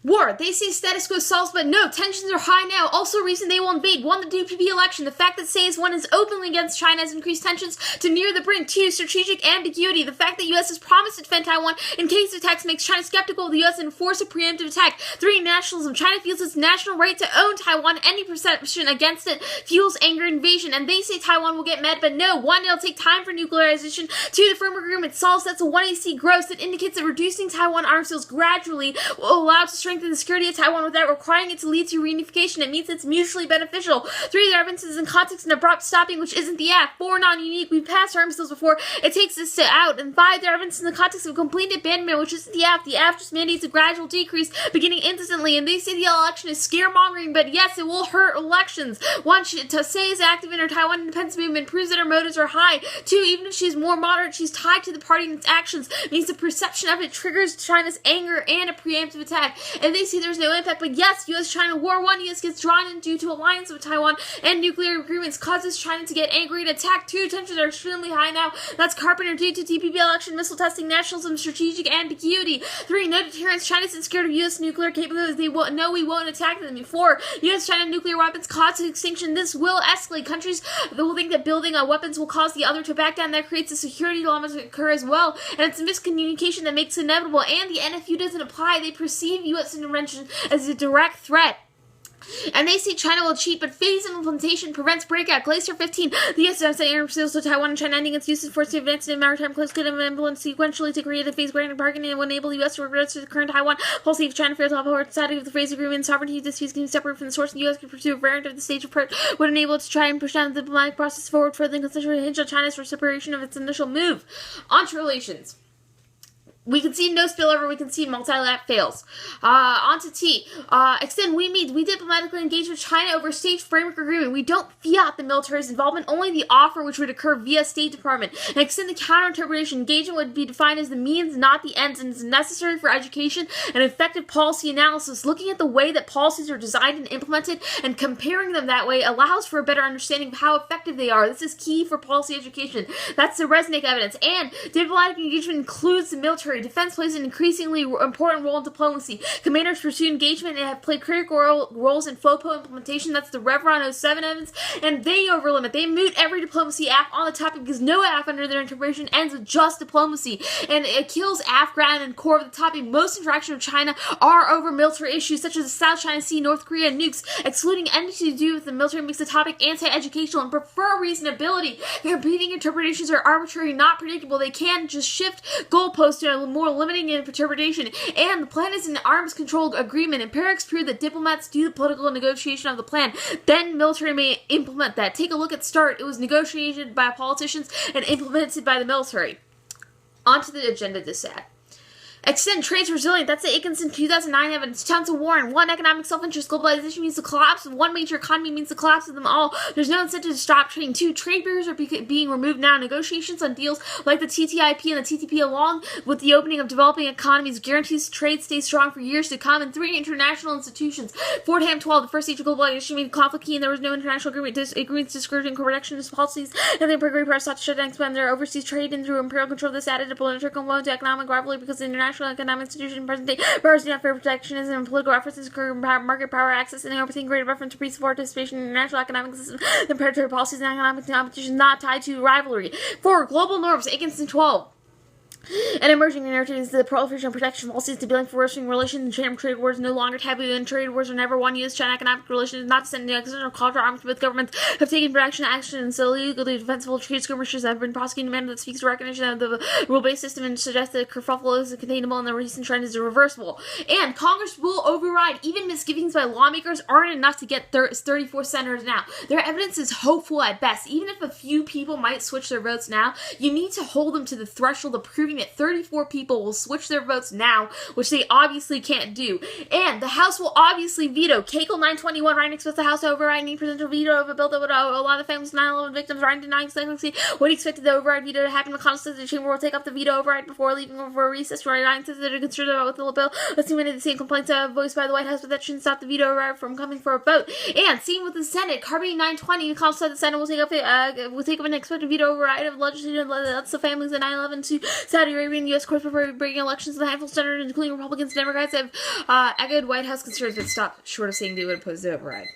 War. They say status quo solves, but no, tensions are high now. Also, reason they will invade. 1, the DPP election. The fact that says one is openly against China has increased tensions to near the brink. 2, strategic ambiguity. The fact that U.S. has promised to defend Taiwan in case of attacks makes China skeptical of the U.S. and force a preemptive attack. 3, nationalism. China feels its national right to own Taiwan. Any perception against it fuels anger invasion. And they say Taiwan will get mad, but no. 1, it'll take time for nuclearization. 2, the framework agreement solves that's a 1AC gross that indicates that reducing Taiwan arms sales gradually will allow it to strengthen the security of Taiwan without requiring it to lead to reunification. It means it's mutually beneficial. 3, there are instances in context and abrupt stopping, which isn't the act. 4, non-unique. We've passed arms deals before. It takes this out. And 5, there are instances in the context of complete abandonment, which isn't the act. The act just mandates a gradual decrease beginning instantly. And they say the election is scaremongering, but yes, it will hurt elections. 1, to say is active in her Taiwan independence movement proves that her motives are high. 2, even if she's more moderate, she's tied to the party and its actions. It means the perception of it triggers China's anger and a preemptive attack. And they say there's no impact, but yes, U.S.-China War 1, U.S. gets drawn in due to alliance with Taiwan and nuclear agreements causes China to get angry and attack. 2, tensions are extremely high now. That's Carpenter due to TPP election, missile testing, nationalism, strategic ambiguity. 3, no deterrence. China's scared of U.S. nuclear capabilities. They know we won't attack them. 4, U.S.-China nuclear weapons cause extinction. This will escalate. Countries will think that building weapons will cause the other to back down. That creates a security dilemma to occur as well. And it's a miscommunication that makes it inevitable. And the NFU doesn't apply. They perceive U.S. intervention as a direct threat. And they say China will cheat, but phase implementation prevents breakout. Glacier 15, the U.S. sent air sales to Taiwan and China ending its use of force to advance in maritime close could have influenced sequentially to create a phase granting bargaining and will enable the U.S. to regress to the current Taiwan policy if China fails to uphold side of the phase agreement. Sovereignty disputes can be separated from the source, and the U.S. can pursue a variant of the stage approach would enable it to try and push down the diplomatic process forward further and consider hinge on China's for separation of its initial move. On to relations. We can see no spillover. We can see multilateral fails. On to T. Extend we diplomatically engage with China over state framework agreement. We don't fiat the military's involvement, only the offer which would occur via State Department. And extend the counterinterpretation. Engagement would be defined as the means, not the ends, and is necessary for education and effective policy analysis. Looking at the way that policies are designed and implemented and comparing them that way allows for a better understanding of how effective they are. This is key for policy education. That's the Resnick evidence. And diplomatic engagement includes the military. Defense plays an increasingly important role in diplomacy. Commanders pursue engagement and have played critical roles in FOPO implementation. That's the Revron 07 evidence. And they overlimit. They moot every diplomacy app on the topic because no app under their interpretation ends with just diplomacy. And it kills ground and core of the topic. Most interactions with China are over military issues such as the South China Sea, North Korea, and nukes. Excluding anything to do with the military makes the topic anti-educational and prefer reasonability. The competing interpretations are arbitrary, not predictable. They can just shift goalposts to a more limiting interpretation. And the plan is an arms control agreement. Empirics prove that diplomats do the political negotiation of the plan. Then military may implement that. Take a look at START. It was negotiated by politicians and implemented by the military. On to the agenda this ad. Extend trade's resilient. That's the Atkinson 2009 evidence. Towns of Warren. 1, economic self-interest. Globalization means the collapse of one major economy means the collapse of them all. There's no incentive to stop trading. 2, trade barriers are being removed now. Negotiations on deals like the TTIP and the TTP along with the opening of developing economies guarantees trade stays strong for years to come. And 3, international institutions. Fordham 12, the first age of globalization made conflict key and there was no international agreements discouraging protectionist policies and the Great Power sought to shut down expand their overseas trade and through imperial control. This added a political component to economic rivalry because the international economic institution present day powers do not favor protectionism and political references market power access and everything greater reference to peaceful participation in the international economic system than predatory policies and economic competition not tied to rivalry. 4, global norms. Atkinson 12. And emerging narratives, the proliferation of protection policies to building for worsening relations and chain of trade wars no longer taboo, and trade wars are never one. U.S.-China economic relations not to send the external cultural arms. Both governments have taken protection actions illegally defensible trade skirmishes have been prosecuting a manner that speaks to recognition of the rule-based system and suggests that kerfuffle is containable and the recent trend is reversible. And Congress will override. Even misgivings by lawmakers aren't enough to get 34 senators now. Their evidence is hopeful at best. Even if a few people might switch their votes now, you need to hold them to the threshold of proving that 34 people will switch their votes now, which they obviously can't do. And the House will obviously veto. Cagle 921, Ryan expects the House to override any presidential veto of a bill that would allow the families of 9/11 victims. Ryan denying expectancy what he expected the override veto to happen. McConnell says the chamber will take up the veto override before leaving for a recess. Ryan says that they're concerned about the bill, assuming the same complaints voiced by the White House, but that shouldn't stop the veto override from coming for a vote. And seen with the Senate, Carbine 920, McConnell said the Senate will take up an expected veto override of legislation that lets the families of 9/11 to Saudi Arabia and U.S. courts before breaking elections, and a handful of senators, including Republicans and Democrats, have echoed White House concerns, but stopped short of saying they would oppose the override.